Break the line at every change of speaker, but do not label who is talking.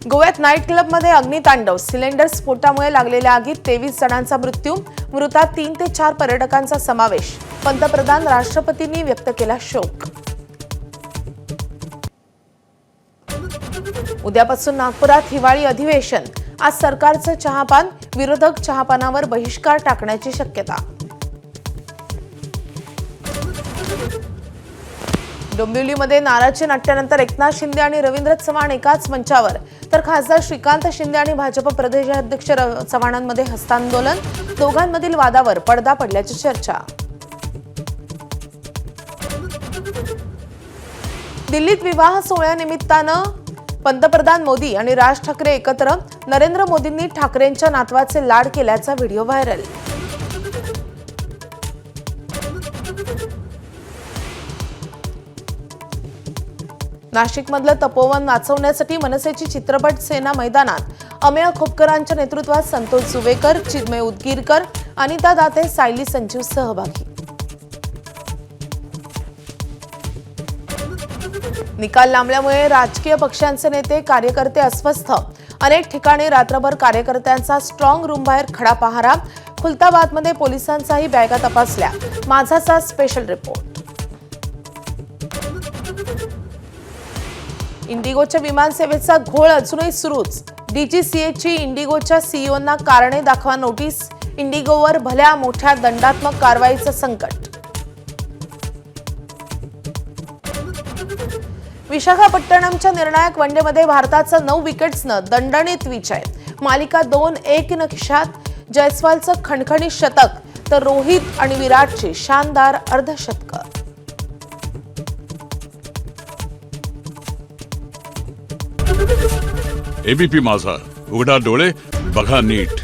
गोव्यात नाईट क्लबमध्ये अग्नितांडव, सिलेंडर स्फोटामुळे लागलेल्या आगीत 23 जणांचा मृत्यू, मृतात 3 ते 4 पर्यटकांचा समावेश. पंतप्रधान राष्ट्रपतींनी व्यक्त केला शोक. उद्यापासून नागपुरात हिवाळी अधिवेशन. आज सरकारचं चहापान, विरोधक चहापानावर बहिष्कार टाकण्याची शक्यता. डोंबिवलीमध्ये नाराजी नाट्यानंतर एकनाथ शिंदे आणि रवींद्र चव्हाण एकाच मंचावर, तर खासदार श्रीकांत शिंदे आणि भाजप प्रदेशाध्यक्ष चव्हाणांमध्ये हस्तांदोलन. दोघांमधील वादावर पडदा पडल्याची चर्चा. दिल्लीत विवाह सोहळ्यानिमित्तानं पंतप्रधान मोदी आणि राज ठाकरे एकत्र. नरेंद्र मोदींनी ठाकरेंच्या नातवाचे लाड केल्याचा व्हिडिओ व्हायरल. नाशिकमधलं तपोवन वाचवण्यासाठी मनसेची चित्रपट सेना मैदानात. अमेय खोपकरांच्या नेतृत्वात संतोष जुवेकर, चिन्मय उदगीरकर, अनिता दाते, सायली संजीव सहभागी. निकाल लांबल्यामुळे राजकीय पक्षांचे नेते कार्यकर्ते अस्वस्थ. अनेक ठिकाणी रात्रभर कार्यकर्त्यांचा स्ट्रॉंग रूम बाहेर खडा पहारा. खुलताबादमध्ये पोलिसांचाही बॅगा तपासल्या. माझाचा स्पेशल रिपोर्ट. इंडिगोच्या विमानसेवेचा घोळ अजूनही सुरूच. डीजीसीएची इंडिगोच्या सीईओंना कारणे दाखवा नोटीस. इंडिगोवर भल्या मोठ्या दंडात्मक कारवाईचं संकट. विशाखापट्टणमच्या निर्णायक वनडेमध्ये भारताचा 9 विकेट्सनं दणदणीत विजय. मालिका 2-1 नखिशात. जयस्वालचं खणखणीत शतक, तर रोहित आणि विराटची शानदार अर्धशतकं.
एबीपी माझा, उघडा डोळे बघा नीट.